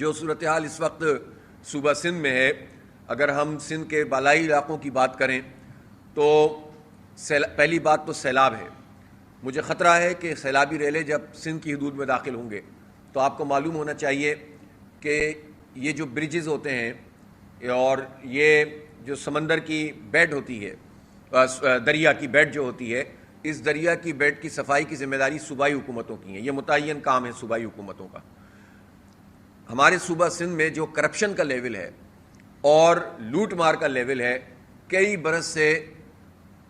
جو صورتحال اس وقت صوبہ سندھ میں ہے، اگر ہم سندھ کے بالائی علاقوں کی بات کریں تو پہلی بات تو سیلاب ہے۔ مجھے خطرہ ہے کہ سیلابی ریلے جب سندھ کی حدود میں داخل ہوں گے تو آپ کو معلوم ہونا چاہیے کہ یہ جو برجز ہوتے ہیں اور یہ جو سمندر کی بیڈ ہوتی ہے، دریا کی بیڈ جو ہوتی ہے، اس دریا کی بیڈ کی صفائی کی ذمہ داری صوبائی حکومتوں کی ہے۔ یہ متعین کام ہے صوبائی حکومتوں کا۔ ہمارے صوبہ سندھ میں جو کرپشن کا لیول ہے اور لوٹ مار کا لیول ہے، کئی برس سے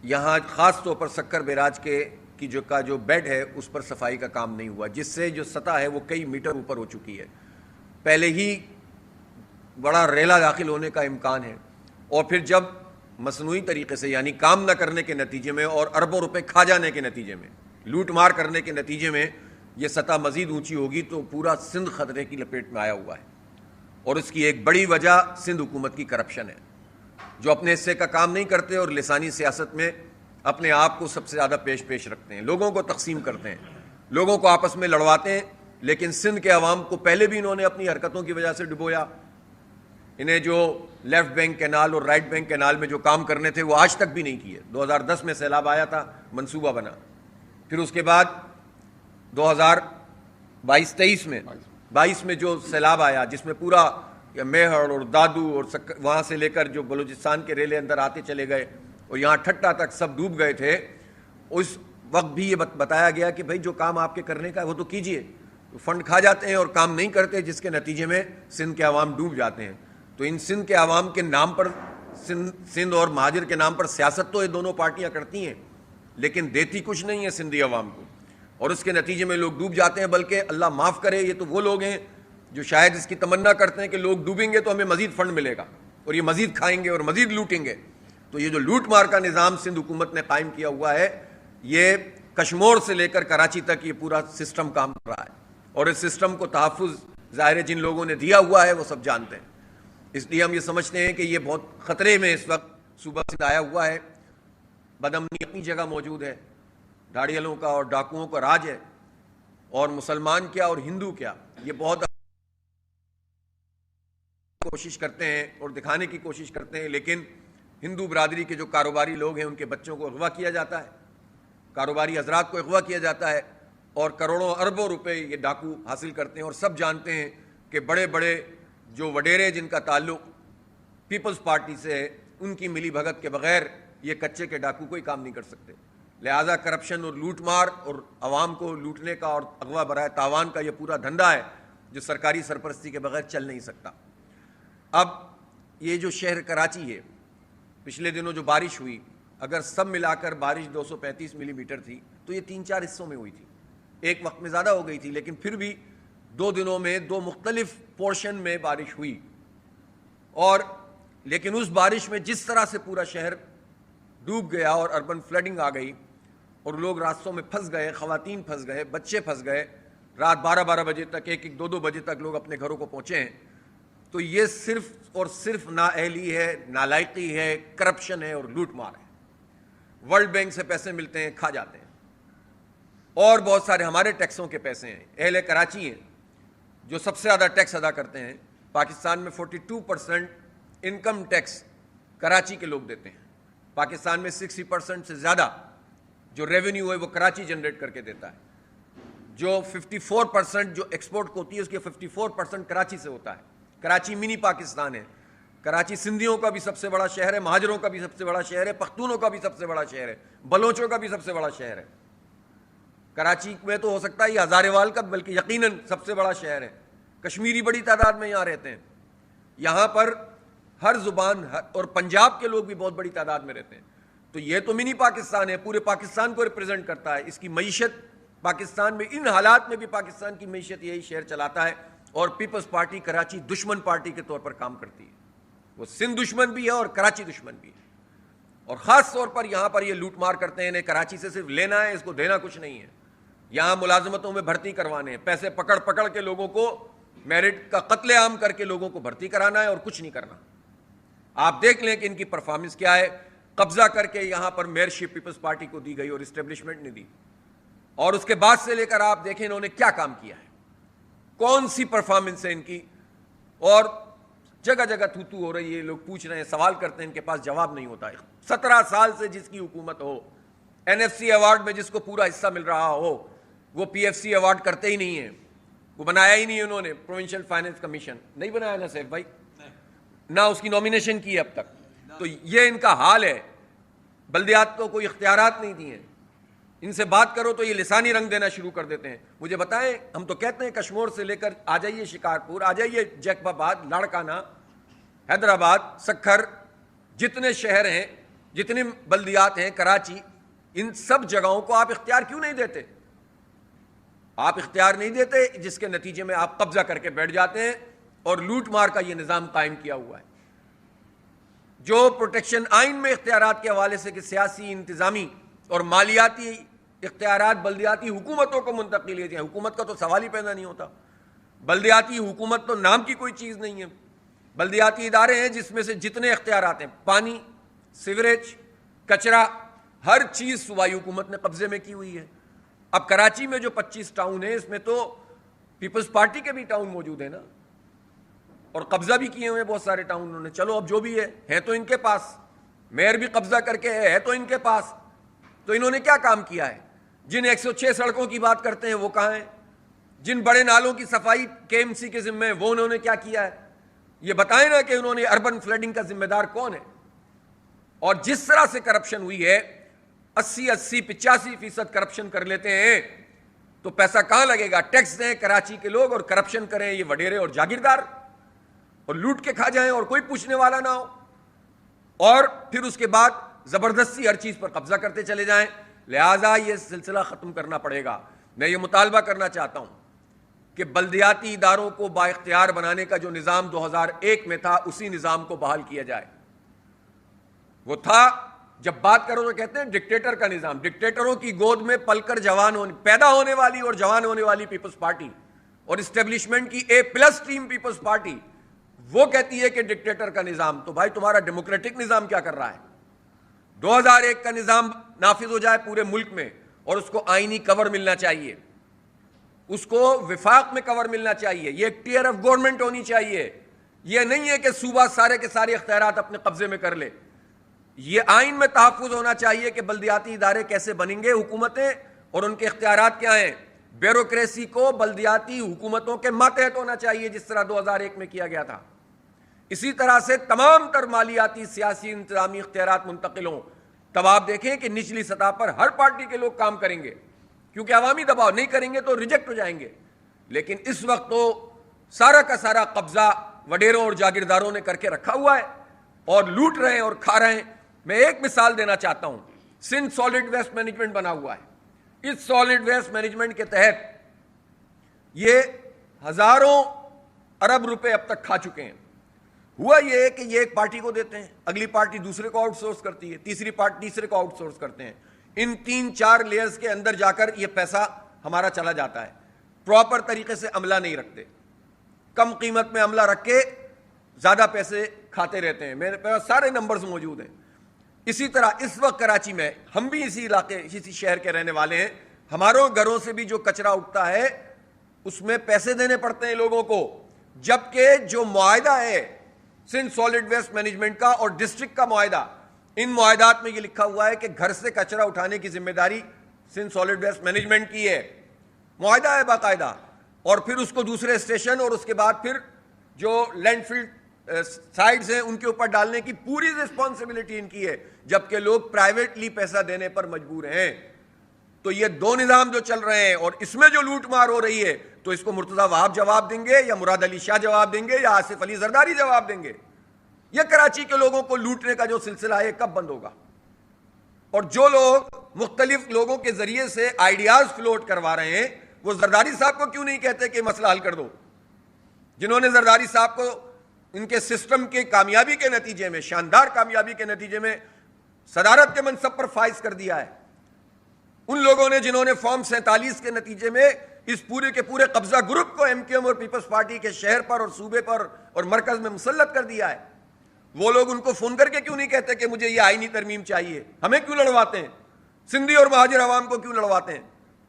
یہاں خاص طور پر سکر بیراج کی جو بیڈ ہے اس پر صفائی کا کام نہیں ہوا، جس سے جو سطح ہے وہ کئی میٹر اوپر ہو چکی ہے۔ پہلے ہی بڑا ریلا داخل ہونے کا امکان ہے، اور پھر جب مصنوعی طریقے سے یعنی کام نہ کرنے کے نتیجے میں اور اربوں روپے کھا جانے کے نتیجے میں، لوٹ مار کرنے کے نتیجے میں یہ سطح مزید اونچی ہوگی تو پورا سندھ خطرے کی لپیٹ میں آیا ہوا ہے۔ اور اس کی ایک بڑی وجہ سندھ حکومت کی کرپشن ہے، جو اپنے حصے کا کام نہیں کرتے اور لسانی سیاست میں اپنے آپ کو سب سے زیادہ پیش رکھتے ہیں، لوگوں کو تقسیم کرتے ہیں، لوگوں کو آپس میں لڑواتے ہیں۔ لیکن سندھ کے عوام کو پہلے بھی انہوں نے اپنی حرکتوں کی وجہ سے ڈبویا۔ انہیں جو لیفٹ بینک کینال اور رائٹ بینک کینال میں جو کام کرنے تھے وہ آج تک بھی نہیں کیے۔ 2010 میں سیلاب آیا تھا، منصوبہ بنا، پھر اس کے بعد 2022 میں جو سیلاب آیا جس میں پورا میہر اور دادو اور وہاں سے لے کر جو بلوچستان کے ریلے اندر آتے چلے گئے اور یہاں ٹھٹا تک سب ڈوب گئے تھے، اس وقت بھی یہ بتایا گیا کہ بھائی جو کام آپ کے کرنے کا ہے وہ تو کیجئے۔ فنڈ کھا جاتے ہیں اور کام نہیں کرتے، جس کے نتیجے میں سندھ کے عوام ڈوب جاتے ہیں۔ تو ان سندھ کے عوام کے نام پر، سندھ اور مہاجر کے نام پر سیاست تو یہ دونوں پارٹیاں کرتی ہیں، لیکن دیتی کچھ نہیں ہے سندھی عوام کو، اور اس کے نتیجے میں لوگ ڈوب جاتے ہیں۔ بلکہ اللہ معاف کرے، یہ تو وہ لوگ ہیں جو شاید اس کی تمنا کرتے ہیں کہ لوگ ڈوبیں گے تو ہمیں مزید فنڈ ملے گا اور یہ مزید کھائیں گے اور مزید لوٹیں گے۔ تو یہ جو لوٹ مار کا نظام سندھ حکومت نے قائم کیا ہوا ہے، یہ کشمور سے لے کر کراچی تک یہ پورا سسٹم کام کر رہا ہے، اور اس سسٹم کو تحفظ ظاہر ہے جن لوگوں نے دیا ہوا ہے وہ سب جانتے ہیں۔ اس لیے ہم یہ سمجھتے ہیں کہ یہ بہت خطرے میں اس وقت صوبہ سندھ آیا ہوا ہے۔ بدامنی اپنی جگہ موجود ہے، دھاڑیالوں کا اور ڈاکوؤں کا راج ہے، اور مسلمان کیا اور ہندو کیا یہ بہت کوشش کرتے ہیں اور دکھانے کی کوشش کرتے ہیں۔ لیکن ہندو برادری کے جو کاروباری لوگ ہیں ان کے بچوں کو اغوا کیا جاتا ہے، کاروباری حضرات کو اغوا کیا جاتا ہے، اور کروڑوں اربوں روپے یہ ڈاکو حاصل کرتے ہیں۔ اور سب جانتے ہیں کہ بڑے بڑے جو وڈیرے جن کا تعلق پیپلز پارٹی سے ہے، ان کی ملی بھگت کے بغیر یہ کچے کے ڈاکو کوئی کام نہیں کر سکتے۔ لہٰذا کرپشن اور لوٹ مار اور عوام کو لوٹنے کا اور اغوا برائے تاوان کا یہ پورا دھندا ہے جو سرکاری سرپرستی کے بغیر چل نہیں سکتا۔ اب یہ جو شہر کراچی ہے، پچھلے دنوں جو بارش ہوئی، اگر سب ملا کر بارش 235 ملی میٹر تھی تو یہ 3-4 حصوں میں ہوئی تھی، ایک وقت میں زیادہ ہو گئی تھی، لیکن پھر بھی 2 دنوں میں 2 مختلف پورشن میں بارش ہوئی۔ اور لیکن اس بارش میں جس طرح سے پورا شہر ڈوب گیا اور اربن فلڈنگ آ گئی اور لوگ راستوں میں پھنس گئے، خواتین پھنس گئے، بچے پھنس گئے، رات 12 بجے تک، 1-2 بجے تک لوگ اپنے گھروں کو پہنچے ہیں، تو یہ صرف اور صرف نااہلی ہے، نالائقی ہے، کرپشن ہے اور لوٹ مار ہے۔ ورلڈ بینک سے پیسے ملتے ہیں، کھا جاتے ہیں، اور بہت سارے ہمارے ٹیکسوں کے پیسے ہیں۔ اہل کراچی ہیں جو سب سے زیادہ ٹیکس ادا کرتے ہیں۔ پاکستان میں 42% انکم ٹیکس کراچی کے لوگ دیتے ہیں۔ پاکستان میں 60% سے زیادہ جو ریونیو ہے وہ کراچی جنریٹ کر کے دیتا ہے۔ جو 54% جو ایکسپورٹ ہوتی ہے اس کے 54% کراچی سے ہوتا ہے۔ کراچی منی پاکستان ہے۔ کراچی سندھیوں کا بھی سب سے بڑا شہر ہے، مہاجروں کا بھی سب سے بڑا شہر ہے، پختونوں کا بھی سب سے بڑا شہر ہے، بلوچوں کا بھی سب سے بڑا شہر ہے۔ کراچی میں تو ہو سکتا ہے یہ ہزاریوال کا بلکہ یقیناً سب سے بڑا شہر ہے۔ کشمیری بڑی تعداد میں یہاں رہتے ہیں، یہاں پر ہر زبان اور پنجاب کے لوگ بھی بہت بڑی تعداد میں رہتے ہیں۔ تو یہ تو منی پاکستان ہے، پورے پاکستان کو ریپرزینٹ کرتا ہے۔ اس کی معیشت پاکستان میں ان حالات میں بھی پاکستان کی معیشت یہی شہر چلاتا ہے، اور پیپلز پارٹی کراچی دشمن پارٹی کے طور پر کام کرتی ہے۔ وہ سندھ دشمن بھی ہے اور کراچی دشمن بھی ہے، اور خاص طور پر یہاں پر یہ لوٹ مار کرتے ہیں۔ انہیں کراچی سے صرف لینا ہے، اس کو دینا کچھ نہیں ہے۔ یہاں ملازمتوں میں بھرتی کروانے ہیں، پیسے پکڑ کے لوگوں کو میرٹ کا قتل عام کر کے لوگوں کو بھرتی کرانا ہے اور کچھ نہیں کرنا۔ آپ دیکھ لیں کہ ان کی پرفارمنس کیا ہے۔ قبضہ کر کے یہاں پر میئرشپ پیپلز پارٹی کو دی گئی اور اسٹیبلشمنٹ نے دی، اور اس کے بعد سے لے کر آپ دیکھیں انہوں نے کیا کام کیا ہے، کون سی پرفارمنس ہے ان کی اور جگہ جگہ تھو تھو ہو رہی ہے. لوگ پوچھ رہے ہیں, سوال کرتے ہیں, ان کے پاس جواب نہیں ہوتا ہے. 17 سال سے جس کی حکومت ہو, NFC ایوارڈ میں جس کو پورا حصہ مل رہا ہو, وہ PFC ایوارڈ کرتے ہی نہیں ہیں. وہ بنایا ہی نہیں انہوں نے. پروونشل فائنینس کمیشن نہیں بنایا نا سیف بھائی, نہ اس کی نومینیشن کی اب تک. تو یہ ان کا حال ہے. بلدیات کو کوئی اختیارات نہیں دیے ہیں. ان سے بات کرو تو یہ لسانی رنگ دینا شروع کر دیتے ہیں. مجھے بتائیں, ہم تو کہتے ہیں کشمور سے لے کر آ جائیے شکارپور, آ جائیے جیکب آباد, لاڑکانہ, حیدرآباد, سکھر, جتنے شہر ہیں, جتنے بلدیات ہیں, کراچی, ان سب جگہوں کو آپ اختیار کیوں نہیں دیتے؟ آپ اختیار نہیں دیتے, جس کے نتیجے میں آپ قبضہ کر کے بیٹھ جاتے ہیں اور لوٹ مار کا یہ نظام قائم کیا ہوا ہے. جو پروٹیکشن آئین میں اختیارات کے حوالے سے کہ سیاسی, انتظامی اور مالیاتی اختیارات بلدیاتی حکومتوں کو منتقل کیے جائیں, حکومت کا تو سوال ہی پیدا نہیں ہوتا. بلدیاتی حکومت تو نام کی کوئی چیز نہیں ہے. بلدیاتی ادارے ہیں جس میں سے جتنے اختیارات ہیں, پانی, سیوریج, کچرا, ہر چیز صوبائی حکومت نے قبضے میں کی ہوئی ہے. اب کراچی میں جو 25 ٹاؤن ہیں, اس میں تو پیپلز پارٹی کے بھی ٹاؤن موجود ہیں نا, اور قبضہ بھی کیے ہوئے بہت سارے ٹاؤن انہوں نے. چلو اب جو بھی ہے تو ان کے پاس, میئر بھی قبضہ کر کے ہے تو ان کے پاس. تو انہوں نے کیا کام کیا ہے؟ جن 106 سڑکوں کی بات کرتے ہیں وہ کہاں ہیں؟ جن بڑے نالوں کی صفائی KMC کے ذمہ ہے وہ انہوں نے کیا کیا ہے؟ یہ بتائیں نا کہ انہوں نے اربن فلڈنگ کا ذمہ دار کون ہے؟ اور جس طرح سے کرپشن ہوئی ہے, 80-85% کرپشن کر لیتے ہیں, تو پیسہ کہاں لگے گا؟ ٹیکس دیں کراچی کے لوگ اور کرپشن کریں یہ وڈیرے اور جاگیردار, اور لوٹ کے کھا جائیں اور کوئی پوچھنے والا نہ ہو, اور پھر اس کے بعد زبردستی ہر چیز پر قبضہ کرتے چلے جائیں. لہٰذا یہ سلسلہ ختم کرنا پڑے گا. میں یہ مطالبہ کرنا چاہتا ہوں کہ بلدیاتی اداروں کو بااختیار بنانے کا جو نظام 2001 میں تھا, اسی نظام کو بحال کیا جائے. وہ تھا, جب بات کرو تو کہتے ہیں ڈکٹیٹر کا نظام. ڈکٹیٹروں کی گود میں پل کر پیدا ہونے والی اور جوان ہونے والی پیپلز پارٹی, اور اسٹیبلشمنٹ کی A+ ٹیم پیپلز پارٹی, وہ کہتی ہے کہ ڈکٹیٹر کا نظام. تو بھائی تمہارا ڈیموکریٹک نظام کیا کر رہا ہے؟ 2001 کا نظام نافذ ہو جائے پورے ملک میں, اور اس کو آئینی کور ملنا چاہیے, اس کو وفاق میں کور ملنا چاہیے. یہ ایک ٹیئر آف گورنمنٹ ہونی چاہیے. یہ نہیں ہے کہ صوبہ سارے کے سارے اختیارات اپنے قبضے میں کر لے. یہ آئین میں تحفظ ہونا چاہیے کہ بلدیاتی ادارے کیسے بنیں گے, حکومتیں, اور ان کے اختیارات کیا ہیں. بیوروکریسی کو بلدیاتی حکومتوں کے ماتحت ہونا چاہیے, جس طرح 2001 میں کیا گیا تھا. اسی طرح سے تمام تر مالیاتی, سیاسی, انتظامی اختیارات منتقل ہوں. تب آپ دیکھیں کہ نچلی سطح پر ہر پارٹی کے لوگ کام کریں گے, کیونکہ عوامی دباؤ نہیں کریں گے تو ریجیکٹ ہو جائیں گے. لیکن اس وقت تو سارا کا سارا قبضہ وڈیروں اور جاگیرداروں نے کر کے رکھا ہوا ہے, اور لوٹ رہے ہیں اور کھا رہے ہیں. میں ایک مثال دینا چاہتا ہوں. سندھ سالڈ ویسٹ مینجمنٹ بنا ہوا ہے. اس سالڈ ویسٹ مینجمنٹ کے تحت یہ ہزاروں ارب روپے اب تک کھا چکے ہیں. ہوا یہ ہے کہ یہ ایک پارٹی کو دیتے ہیں, اگلی پارٹی دوسرے کو آؤٹ سورس کرتی ہے, تیسری پارٹی تیسرے کو آؤٹ سورس کرتے ہیں. ان 3-4 لیئرز کے اندر جا کر یہ پیسہ ہمارا چلا جاتا ہے. پراپر طریقے سے عملہ نہیں رکھتے, کم قیمت میں عملہ رکھ کے زیادہ پیسے کھاتے رہتے ہیں. میرے پاس سارے نمبرز موجود ہیں. اسی طرح اس وقت کراچی میں, ہم بھی اسی علاقے, اسی شہر کے رہنے والے ہیں, ہماروں گھروں سے بھی جو کچرا اٹھتا ہے اس میں پیسے دینے پڑتے ہیں لوگوں کو, جبکہ جو معاہدہ ہے سندھ سالڈ ویسٹ مینجمنٹ کا اور ڈسٹرکٹ کا معاہدہ, ان معاہدات میں یہ لکھا ہوا ہے کہ گھر سے کچرا اٹھانے کی ذمہ داری سندھ سالڈ ویسٹ مینجمنٹ کی ہے. معاہدہ ہے باقاعدہ, اور پھر اس کو دوسرے اسٹیشن اور اس کے بعد پھر جو لینڈ فل سائٹس ہیں ان کے اوپر ڈالنے کی پوری رسپانسبلٹی ان کی ہے, جبکہ لوگ پرائیویٹلی پیسہ دینے پر مجبور ہیں. تو یہ دو نظام جو چل رہے ہیں, اور اس میں جو لوٹ مار ہو رہی ہے, تو اس کو مرتضیٰ وہاب جواب دیں گے, یا مراد علی شاہ جواب دیں گے, یا آصف علی زرداری جواب دیں گے. یہ کراچی کے لوگوں کو لوٹنے کا جو سلسلہ ہے کب بند ہوگا؟ اور جو لوگ مختلف لوگوں کے ذریعے سے آئیڈیاز فلوٹ کروا رہے ہیں, وہ زرداری صاحب کو کیوں نہیں کہتے کہ مسئلہ حل کر دو؟ جنہوں نے زرداری صاحب کو ان کے سسٹم کے کامیابی کے نتیجے میں, شاندار کامیابی کے نتیجے میں صدارت کے منصب پر فائز کر دیا ہے, ان لوگوں نے جنہوں نے فارم 47 کے نتیجے میں اس پورے کے پورے قبضہ گروپ کو MKM اور پیپلز پارٹی کے شہر پر اور صوبے پر اور مرکز میں مسلط کر دیا ہے, وہ لوگ ان کو فون کر کے کیوں نہیں کہتے کہ مجھے یہ آئینی ترمیم چاہیے؟ ہمیں کیوں لڑواتے ہیں؟ سندھی اور مہاجر عوام کو کیوں لڑواتے ہیں؟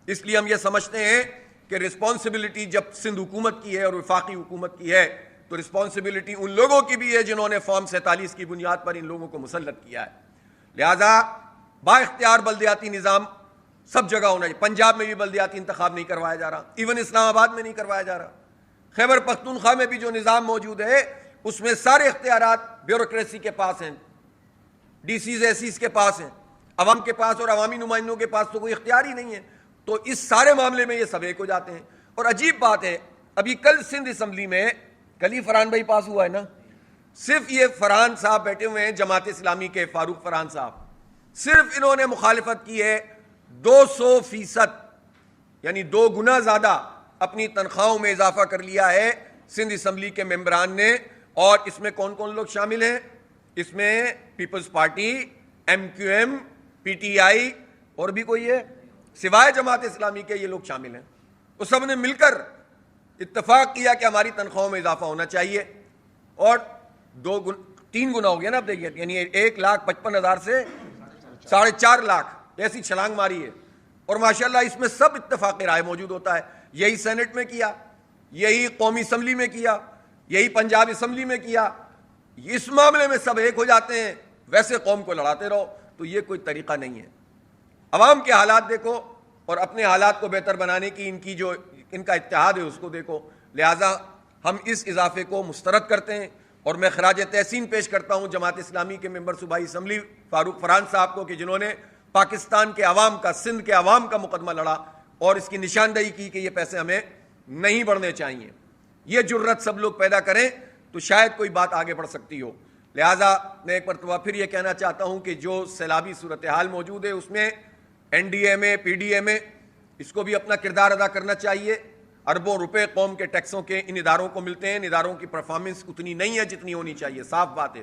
اس لیے ہم یہ سمجھتے ہیں کہ رسپانسبلٹی جب سندھ حکومت کی ہے اور وفاقی حکومت کی ہے, تو رسپانسبلٹی ان لوگوں کی بھی ہے جنہوں نے فارم 47 کی بنیاد پر ان لوگوں کو مسلط کیا ہے. لہذا با اختیار بلدیاتی نظام سب جگہ ہونا چاہیے. پنجاب میں بھی بلدیاتی انتخاب نہیں کروایا جا رہا, ایون اسلام آباد میں نہیں کروایا جا رہا. خیبر پختونخوا میں بھی جو نظام موجود ہے اس میں سارے اختیارات بیوروکریسی کے پاس ہیں, ڈی سیز اے سیز کے پاس ہیں, عوام کے پاس اور عوامی نمائندوں کے پاس تو کوئی اختیار ہی نہیں ہے. تو اس سارے معاملے میں یہ سب ایک ہو جاتے ہیں. اور عجیب بات ہے, ابھی کل سندھ اسمبلی میں کل ہی فرحان بھائی پاس ہوا ہے نا, صرف یہ فرحان صاحب بیٹھے ہوئے ہیں جماعت اسلامی کے, فاروق فرحان صاحب, صرف انہوں نے مخالفت کی ہے 200%, یعنی 2 گنا زیادہ اپنی تنخواہوں میں اضافہ کر لیا ہے سندھ اسمبلی کے ممبران نے. اور اس میں کون کون لوگ شامل ہیں؟ اس میں People's Party, M Q M, P T I اور بھی کوئی ہے سوائے جماعت اسلامی کے, یہ لوگ شامل ہیں. وہ سب نے مل کر اتفاق کیا کہ ہماری تنخواہوں میں اضافہ ہونا چاہیے. اور 3 گنا ہو گیا نا اب دیکھیے, یعنی 1,55,000 سے 4.5 لاکھ ایسی چھلانگ ماری ہے. اور ماشاءاللہ اس میں سب اتفاق رائے موجود ہوتا ہے. یہی سینٹ میں کیا, یہی قومی اسمبلی میں کیا, یہی پنجاب اسمبلی میں کیا. اس معاملے میں سب ایک ہو جاتے ہیں, ویسے قوم کو لڑاتے رہو. تو یہ کوئی طریقہ نہیں ہے. عوام کے حالات دیکھو اور اپنے حالات کو بہتر بنانے کی ان کا اتحاد ہے اس کو دیکھو. لہٰذا ہم اس اضافے کو مسترد کرتے ہیں. اور میں خراج تحسین پیش کرتا ہوں جماعت اسلامی کے ممبر صوبائی اسمبلی فاروق فرحان صاحب کو کہ جنہوں نے پاکستان کے عوام کا, سندھ کے عوام کا مقدمہ لڑا اور اس کی نشاندہی کی کہ یہ پیسے ہمیں نہیں بڑھنے چاہیے. یہ جرت سب لوگ پیدا کریں تو شاید کوئی بات آگے بڑھ سکتی ہو. لہٰذا میں ایک مرتبہ پھر یہ کہنا چاہتا ہوں کہ جو سیلابی صورتحال موجود ہے اس میں این ڈی اے میں, پی ڈی اے میں, اس کو بھی اپنا کردار ادا کرنا چاہیے. اربوں روپے قوم کے ٹیکسوں کے ان اداروں کو ملتے ہیں. ان اداروں کی پرفارمنس اتنی نہیں ہے جتنی ہونی چاہیے, صاف بات ہے.